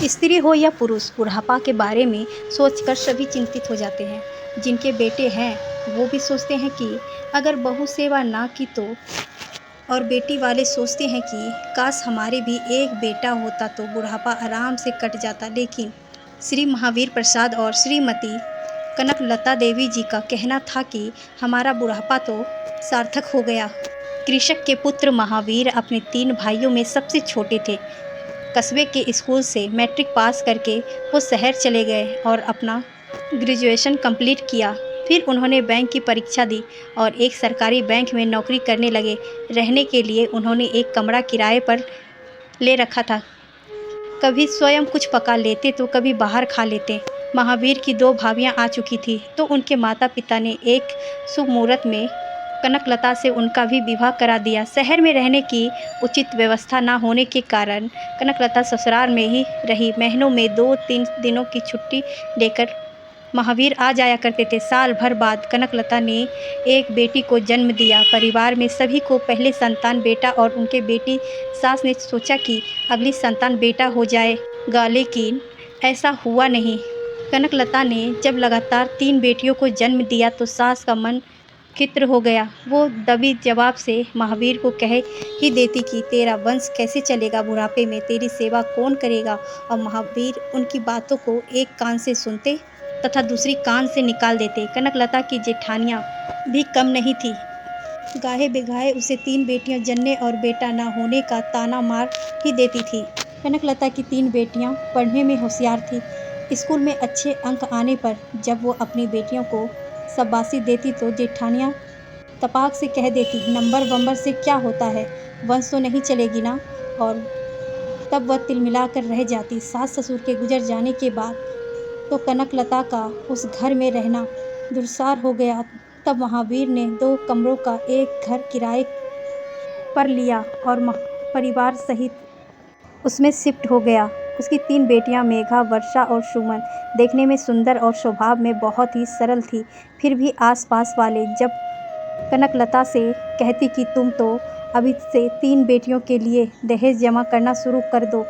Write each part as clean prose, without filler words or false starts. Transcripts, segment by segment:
स्त्री हो या पुरुष, बुढ़ापा के बारे में सोचकर सभी चिंतित हो जाते हैं। जिनके बेटे हैं वो भी सोचते हैं कि अगर बहू सेवा ना की तो, और बेटी वाले सोचते हैं कि काश हमारे भी एक बेटा होता तो बुढ़ापा आराम से कट जाता। लेकिन श्री महावीर प्रसाद और श्रीमती कनकलता देवी जी का कहना था कि हमारा बुढ़ापा तो सार्थक हो गया। कृषक के पुत्र महावीर अपने 3 भाइयों में सबसे छोटे थे। कस्बे के स्कूल से मैट्रिक पास करके वो शहर चले गए और अपना ग्रेजुएशन कंप्लीट किया। फिर उन्होंने बैंक की परीक्षा दी और एक सरकारी बैंक में नौकरी करने लगे। रहने के लिए उन्होंने एक कमरा किराए पर ले रखा था। कभी स्वयं कुछ पका लेते तो कभी बाहर खा लेते। महावीर की 2 भाभियां आ चुकी थी तो उनके माता पिता ने एक शुभ मुहूर्त में कनकलता से उनका भी विवाह करा दिया। शहर में रहने की उचित व्यवस्था न होने के कारण कनकलता ससुराल में ही रही। महीनों में 2-3 दिनों की छुट्टी लेकर महावीर आ जाया करते थे। साल भर बाद कनकलता ने एक बेटी को जन्म दिया। परिवार में सभी को पहले संतान बेटा और उनके बेटी सास ने सोचा कि अगली संतान बेटा हो जाएगा, लेकिन ऐसा हुआ नहीं। कनकलता ने जब लगातार 3 बेटियों को जन्म दिया तो सास का मन खिन्न हो गया। वो दबी जवाब से महावीर को कह ही देती कि तेरा वंश कैसे चलेगा, बुढ़ापे में तेरी सेवा कौन करेगा। और महावीर उनकी बातों को एक कान से सुनते तथा दूसरी कान से निकाल देते। कनकलता की जेठानियाँ भी कम नहीं थी। गाहे बेगाहे उसे 3 बेटियां जनने और बेटा ना होने का ताना मार ही देती थी। कनकलता की 3 बेटियां पढ़ने में होशियार थी। स्कूल में अच्छे अंक आने पर जब वो अपनी बेटियों को शाबाशी देती तो जेठानियां तपाक से कह देती, नंबर वंबर से क्या होता है, वंश तो नहीं चलेगी ना। और तब वह तिलमिलाकर रह जाती। सास ससुर के गुजर जाने के बाद तो कनकलता का उस घर में रहना दुर्सार हो गया। तब महावीर ने 2 कमरों का एक घर किराए पर लिया और परिवार सहित उसमें शिफ्ट हो गया। उसकी 3 बेटियां मेघा, वर्षा और सुमन देखने में सुंदर और स्वभाव में बहुत ही सरल थी। फिर भी आसपास वाले जब कनकलता से कहती कि तुम तो अभी से 3 बेटियों के लिए दहेज जमा करना शुरू कर दो,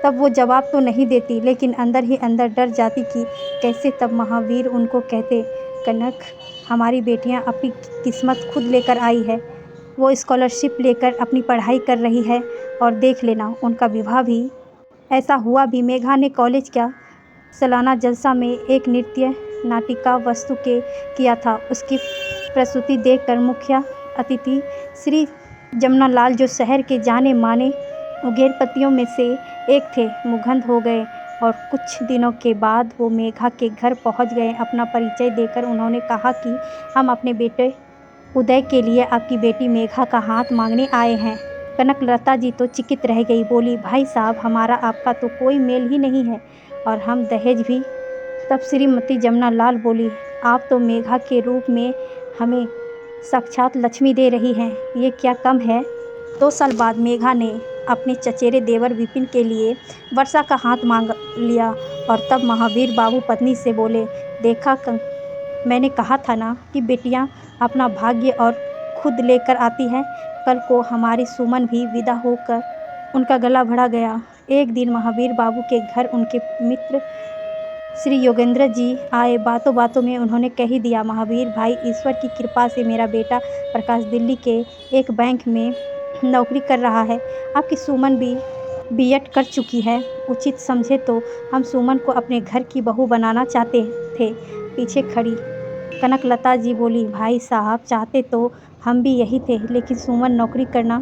तब वो जवाब तो नहीं देती, लेकिन अंदर ही अंदर डर जाती कि कैसे। तब महावीर उनको कहते, कनक, हमारी बेटियां अपनी किस्मत खुद लेकर आई है। वो स्कॉलरशिप लेकर अपनी पढ़ाई कर रही है और देख लेना उनका विवाह भी ऐसा हुआ भी। मेघा ने कॉलेज का सालाना जलसा में एक नृत्य नाटिका वस्तु के किया था। उसकी प्रस्तुति देखकर मुख्य अतिथि श्री जमनालाल, जो शहर के जाने माने उद्योगपतियों में से एक थे, मुग्ध हो गए और कुछ दिनों के बाद वो मेघा के घर पहुंच गए। अपना परिचय देकर उन्होंने कहा कि हम अपने बेटे उदय के लिए आपकी बेटी मेघा का हाथ मांगने आए हैं। कनकलता जी तो चकित रह गई। बोली, भाई साहब, हमारा आपका तो कोई मेल ही नहीं है और हम दहेज भी। तब श्रीमती जमनालाल बोली, आप तो मेघा के रूप में हमें साक्षात लक्ष्मी दे रही हैं, ये क्या कम है। 2 साल बाद मेघा ने अपने चचेरे देवर विपिन के लिए वर्षा का हाथ मांग लिया। और तब महावीर बाबू पत्नी से बोले, देखा, मैंने कहा था ना कि बेटियां अपना भाग्य और खुद लेकर आती हैं। कल को हमारी सुमन भी विदा होकर उनका गला भरा गया। एक दिन महावीर बाबू के घर उनके मित्र श्री योगेंद्र जी आए। बातों बातों में उन्होंने कह ही दिया, महावीर भाई, ईश्वर की कृपा से मेरा बेटा प्रकाश दिल्ली के एक बैंक में नौकरी कर रहा है। आपकी सुमन भी बीएड कर चुकी है। उचित समझे तो हम सुमन को अपने घर की बहू बनाना चाहते थे। पीछे खड़ी कनकलता जी बोली, भाई साहब, चाहते तो हम भी यही थे, लेकिन सुमन नौकरी करना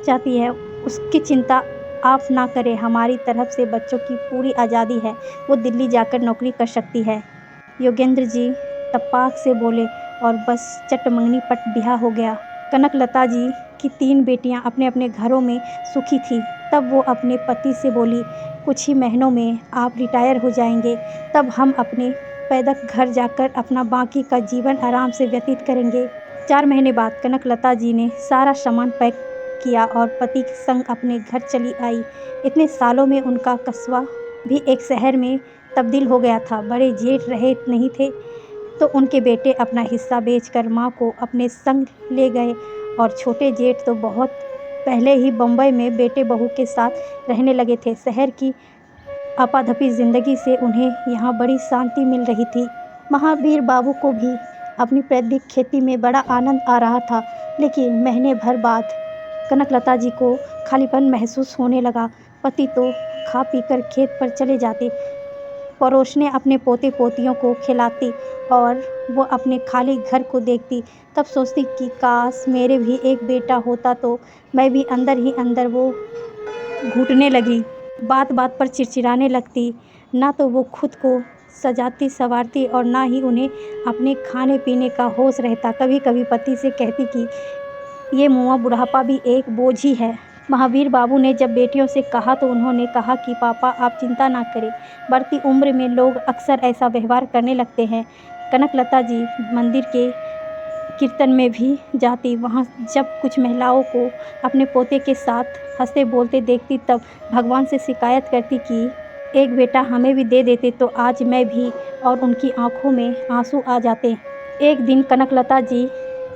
चाहती है, उसकी चिंता आप ना करें। हमारी तरफ से बच्चों की पूरी आज़ादी है, वो दिल्ली जाकर नौकरी कर सकती है। योगेंद्र जी तपाक से बोले और बस चट मंगनी पट ब्याह हो गया। कनकलता जी की 3 बेटियां अपने अपने घरों में सुखी थी। तब वो अपने पति से बोली, कुछ ही महीनों में आप रिटायर हो जाएंगे, तब हम अपने पैतृक घर जाकर अपना बाकी का जीवन आराम से व्यतीत करेंगे। 4 महीने बाद कनकलता जी ने सारा सामान पैक किया और पति के संग अपने घर चली आई। इतने सालों में उनका कस्बा भी एक शहर में तब्दील हो गया था। बड़े जेठ रहे नहीं थे तो उनके बेटे अपना हिस्सा बेचकर माँ को अपने संग ले गए और छोटे जेठ तो बहुत पहले ही बम्बई में बेटे बहू के साथ रहने लगे थे। शहर की आपाधापी ज़िंदगी से उन्हें यहाँ बड़ी शांति मिल रही थी। महावीर बाबू को भी अपनी प्रारंभिक खेती में बड़ा आनंद आ रहा था, लेकिन महीने भर बाद कनकलता जी को खालीपन महसूस होने लगा। पति तो खा पीकर खेत पर चले जाते, पड़ोसने अपने पोते पोतियों को खिलाती और वो अपने खाली घर को देखती। तब सोचती कि काश मेरे भी एक बेटा होता तो मैं भी अंदर ही अंदर वो घुटने लगी। बात बात पर चिड़चिड़ाने लगती। ना तो वो खुद को सजाती संवारती और ना ही उन्हें अपने खाने पीने का होश रहता। कभी कभी पति से कहती कि ये मुआ बुढ़ापा भी एक बोझ ही है। महावीर बाबू ने जब बेटियों से कहा तो उन्होंने कहा कि पापा आप चिंता ना करें, बढ़ती उम्र में लोग अक्सर ऐसा व्यवहार करने लगते हैं। कनकलता जी मंदिर के कीर्तन में भी जाती। वहाँ जब कुछ महिलाओं को अपने पोते के साथ हंसते बोलते देखती तब भगवान से शिकायत करती कि एक बेटा हमें भी दे देते तो आज मैं भी, और उनकी आंखों में आंसू आ जाते। एक दिन कनकलता जी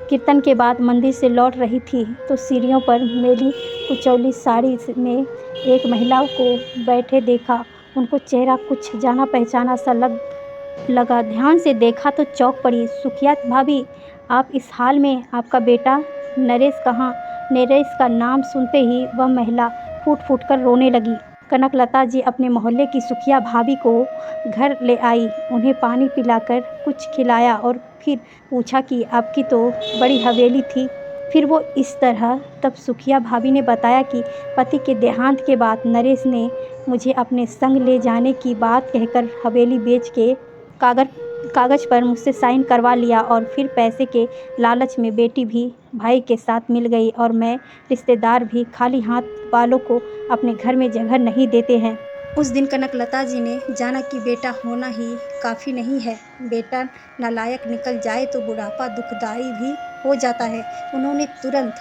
कीर्तन के बाद मंदिर से लौट रही थी तो सीढ़ियों पर मेली कुचौली साड़ी में एक महिला को बैठे देखा। उनको चेहरा कुछ जाना पहचाना सा लगा। ध्यान से देखा तो चौंक पड़ी। सुखिया भाभी, आप इस हाल में, आपका बेटा नरेश कहाँ? नरेश का नाम सुनते ही वह महिला फूट फूट कर रोने लगी। कनकलता जी अपने मोहल्ले की सुखिया भाभी को घर ले आई, उन्हें पानी पिलाकर कुछ खिलाया और फिर पूछा कि आपकी तो बड़ी हवेली थी। फिर वो इस तरह। तब सुखिया भाभी ने बताया कि पति के देहांत के बाद नरेश ने मुझे अपने संग ले जाने की बात कहकर हवेली बेच के कागज़ पर मुझसे साइन करवा लिया और फिर पैसे के लालच में बेटी भी भाई के साथ मिल गई और मैं रिश्तेदार भी खाली हाथ वालों को अपने घर में जगह नहीं देते हैं। उस दिन कनकलता जी ने जाना कि बेटा होना ही काफ़ी नहीं है, बेटा नालायक निकल जाए तो बुढ़ापा दुखदाई भी हो जाता है। उन्होंने तुरंत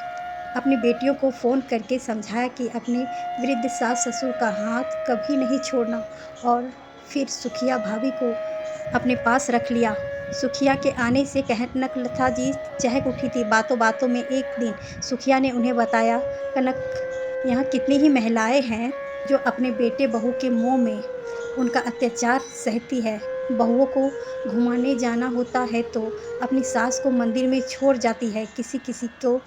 अपनी बेटियों को फ़ोन करके समझाया कि अपने वृद्ध सास ससुर का हाथ कभी नहीं छोड़ना और फिर सुखिया भाभी को अपने पास रख लिया। सुखिया के आने से कनकलता जी चहक उठी थी। बातों बातों में एक दिन सुखिया ने उन्हें बताया, कनक, यहाँ कितनी ही महिलाएं हैं जो अपने बेटे बहू के मुंह में उनका अत्याचार सहती है। बहुओं को घुमाने जाना होता है तो अपनी सास को मंदिर में छोड़ जाती है। किसी किसी को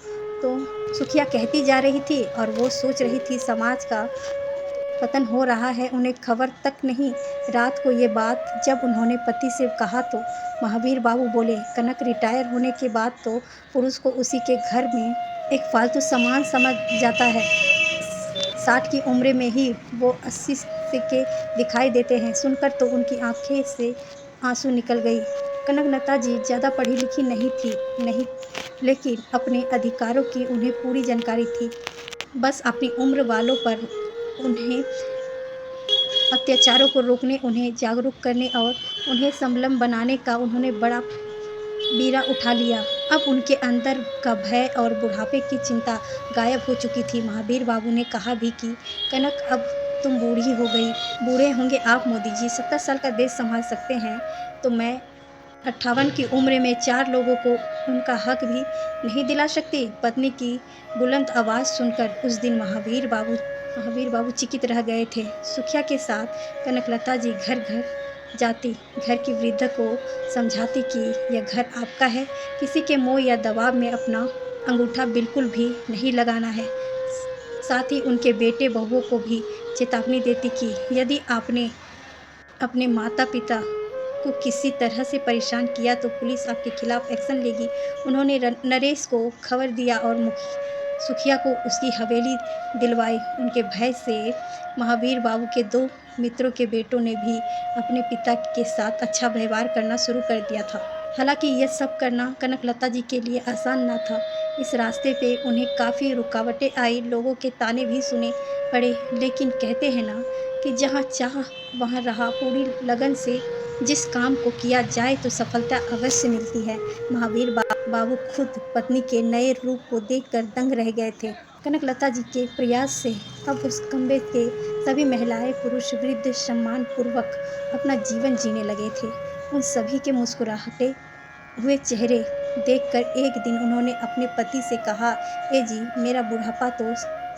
तो सुखिया कहती जा रही थी और वो सोच रही थी समाज का पतन हो रहा है, उन्हें खबर तक नहीं। रात को ये बात जब उन्होंने पति से कहा तो महावीर बाबू बोले, कनक रिटायर होने के बाद तो पुरुष को उसी के घर में एक फालतू सामान समझ जाता है। 60 की उम्र में ही वो 80 से के दिखाई देते हैं। सुनकर तो उनकी आंखें से आंसू निकल गई। कनकलता जी ज़्यादा पढ़ी लिखी नहीं थी, लेकिन अपने अधिकारों की उन्हें पूरी जानकारी थी। बस अपनी उम्र वालों पर उन्हें अत्याचारों को रोकने, उन्हें जागरूक करने और उन्हें संलग्न बनाने का उन्होंने बड़ा बीड़ा उठा लिया। अब उनके अंदर का भय और बुढ़ापे की चिंता गायब हो चुकी थी। महावीर बाबू ने कहा भी कि कनक अब तुम बूढ़ी हो गई, बूढ़े होंगे आप मोदी जी, 70 साल का देश संभाल सकते हैं तो मैं 58 की उम्र में 4 लोगों को उनका हक भी नहीं दिला सकती। पत्नी की बुलंद आवाज़ सुनकर उस दिन महावीर बाबू चकित रह गए थे। सुखिया के साथ कनकलता जी घर घर जाती, घर की वृद्ध को समझाती कि यह घर आपका है, किसी के मोह या दबाव में अपना अंगूठा बिल्कुल भी नहीं लगाना है। साथ ही उनके बेटे बहुओं को भी चेतावनी देती कि यदि आपने अपने माता पिता को किसी तरह से परेशान किया तो पुलिस आपके खिलाफ एक्शन लेगी। उन्होंने नरेश को खबर दिया और सुखिया को उसकी हवेली दिलवाई। उनके भय से महावीर बाबू के 2 मित्रों के बेटों ने भी अपने पिता के साथ अच्छा व्यवहार करना शुरू कर दिया था। हालांकि यह सब करना कनकलता जी के लिए आसान ना था। इस रास्ते पे उन्हें काफ़ी रुकावटें आई, लोगों के ताने भी सुने पड़े, लेकिन कहते हैं ना कि जहाँ चाह वहाँ राह। पूरी लगन से जिस काम को किया जाए तो सफलता अवश्य मिलती है। महावीर बाबू खुद पत्नी के नए रूप को देखकर दंग रह गए थे। कनकलता जी के प्रयास से अब उस कस्बे के सभी महिलाएं, पुरुष, वृद्ध सम्मान पूर्वक अपना जीवन जीने लगे थे। उन सभी के मुस्कुराते हुए चेहरे देखकर एक दिन उन्होंने अपने पति से कहा, ए जी, मेरा बुढ़ापा तो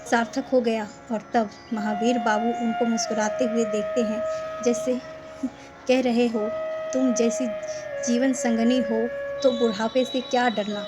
सार्थक हो गया। और तब महावीर बाबू उनको मुस्कुराते हुए देखते हैं, जैसे कह रहे हो, तुम जैसी जीवन संगनी हो तो बुढ़ापे से क्या डरना।